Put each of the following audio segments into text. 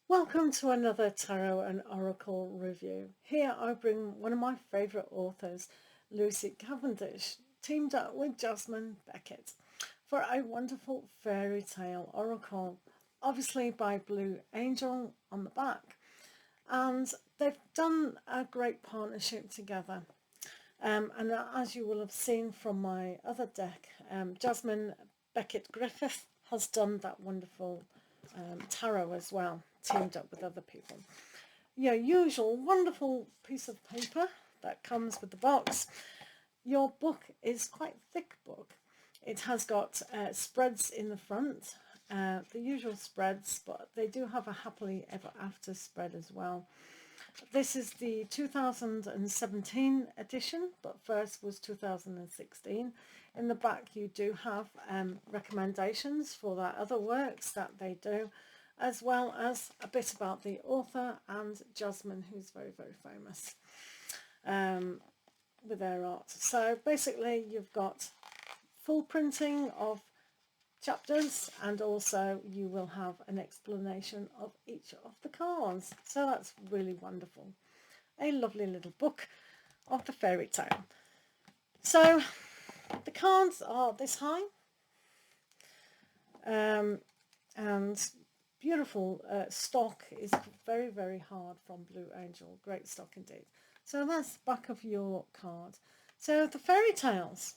Welcome to another Tarot and Oracle review. Here I bring one of my favourite authors, Lucy Cavendish, teamed up with Jasmine Beckett for a wonderful fairy tale oracle, obviously by Blue Angel on the back. And they've done a great partnership together. And as you will have seen from my other deck, Jasmine Beckett Griffith has done that wonderful tarot as well, teamed up with other people. Your usual wonderful piece of paper that comes with the box. Your book is quite a thick book. It has got spreads in the front, the usual spreads, but they do have a happily ever after spread as well. This is the 2017 edition, but first was 2016. In the back you do have recommendations for their other works that they do, as well as a bit about the author and Jasmine, who's very, very famous with their art. So basically you've got full printing of chapters, and also you will have an explanation of each of the cards. So that's really wonderful. A lovely little book of the fairy tale. So the cards are this high, and beautiful stock is very, very hard from Blue Angel. Great stock indeed. So that's the back of your card. So the fairy tales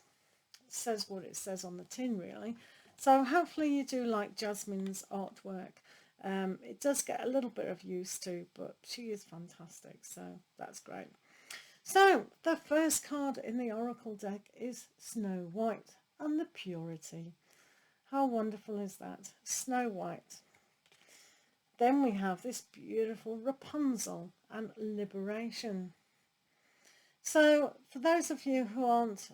says what it says on the tin, really. So hopefully you do like Jasmine's artwork. It does get a little bit of use to, but she is fantastic, so that's great. So the first card in the Oracle deck is Snow White and the Purity. How wonderful is that? Snow White. Then we have this beautiful Rapunzel and Liberation. So for those of you who aren't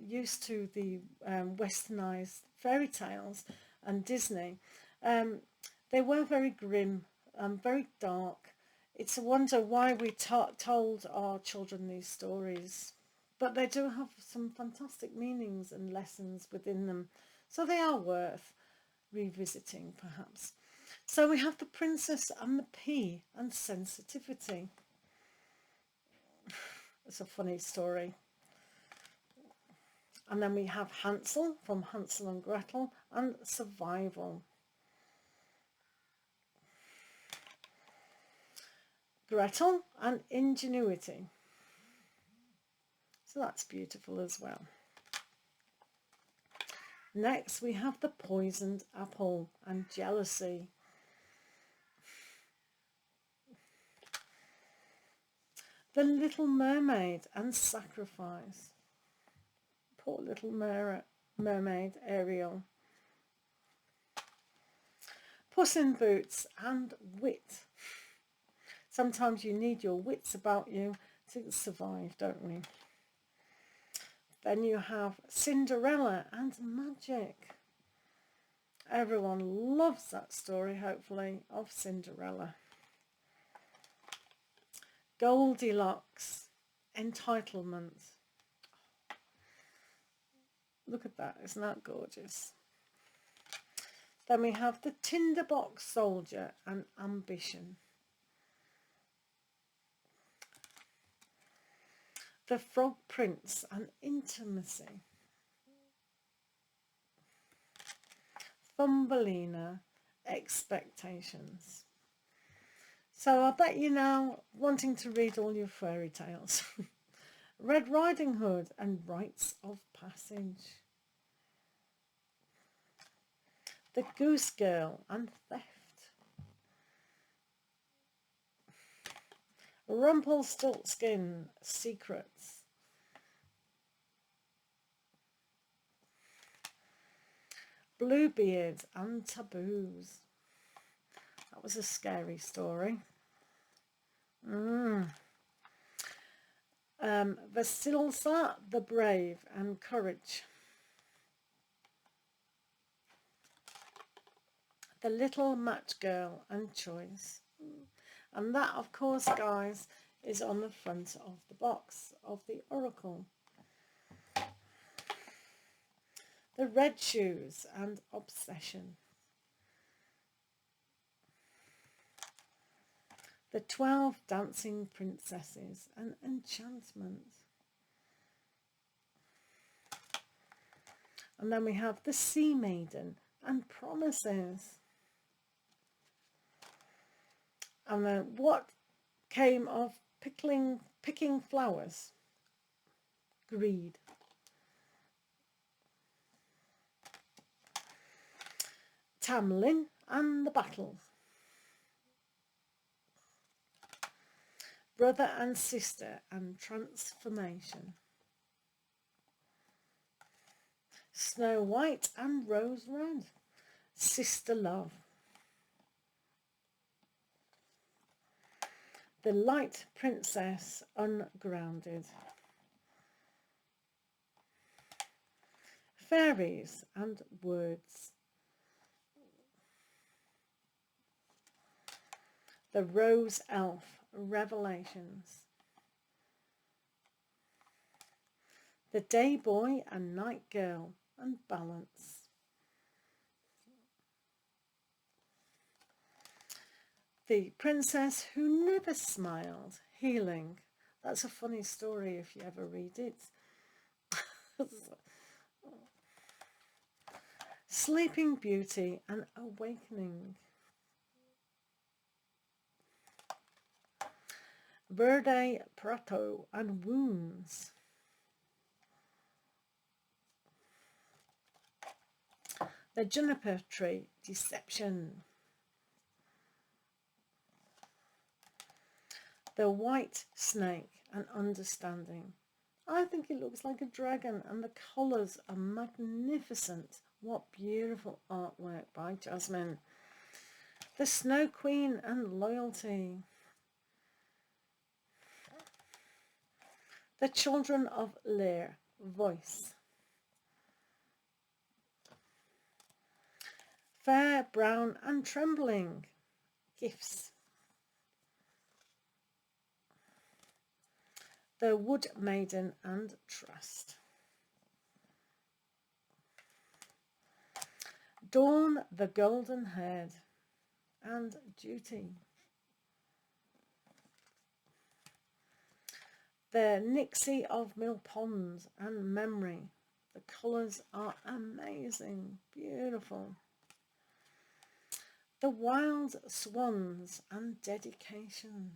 used to the westernized fairy tales and Disney, they were very grim and very dark. It's a wonder why we told our children these stories, but they do have some fantastic meanings and lessons within them, so they are worth revisiting perhaps. So we have the Princess and the Pea and Sensitivity. It's a funny story. And then we have Hansel from Hansel and Gretel and Survival. Gretel and Ingenuity. So that's beautiful as well. Next we have the Poisoned Apple and Jealousy. The Little Mermaid and Sacrifice. Poor little mermaid Ariel. Puss in Boots and Wit. Sometimes you need your wits about you to survive, don't we? Then you have Cinderella and Magic. Everyone loves that story, hopefully, of Cinderella. Goldilocks, Entitlement. Look at that, isn't that gorgeous? Then we have the Tinderbox Soldier and Ambition. The Frog Prince and Intimacy. Thumbelina, Expectations. So I bet you now wanting to read all your fairy tales. Red Riding Hood and Rites of Passage. The Goose Girl and Theft. Rumpelstiltskin, Secrets. Bluebeard and Taboos. That was a scary story. Vasilisa the Brave and Courage. The Little Match Girl and Choice. And that, of course, guys, is on the front of the box of the Oracle. The Red Shoes and Obsession. The 12 Dancing Princesses and Enchantment. And then we have the Sea Maiden and Promises. And then what came of picking flowers? Greed. Tamlin and the Battle. Brother and Sister and Transformation. Snow White and Rose Red. Sister Love. The Light Princess Ungrounded. Fairies and Words. The Rose Elf Revelations. The Day Boy and Night Girl and Balance. The Princess Who Never Smiled, Healing. That's a funny story if you ever read it. Sleeping Beauty and Awakening. Verde Prato and Wounds. The Juniper Tree, Deception. The White Snake and Understanding. I think it looks like a dragon and the colours are magnificent. What beautiful artwork by Jasmine. The Snow Queen and Loyalty. The Children of Lear, Voice. Fair, Brown and Trembling, Gifts. The Wood Maiden and Trust. Dawn the Golden Haired and Duty. The Nixie of Mill Pond and Memory. The colours are amazing, beautiful. The Wild Swans and Dedication.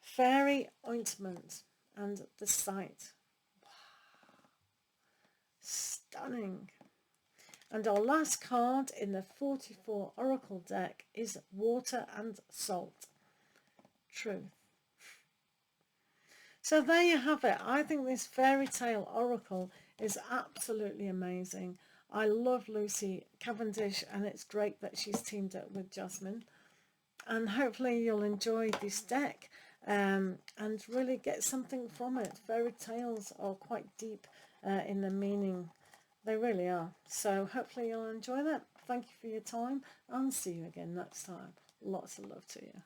Fairy Ointment and The Sight. Wow. Stunning. And our last card in the 44 Oracle deck is Water and Salt. Truth. So there you have it. I think this fairy tale oracle is absolutely amazing. I love Lucy Cavendish and it's great that she's teamed up with Jasmine. And hopefully you'll enjoy this deck and really get something from it. Fairy tales are quite deep in the meaning. They really are. So hopefully you'll enjoy that. Thank you for your time and see you again next time. Lots of love to you.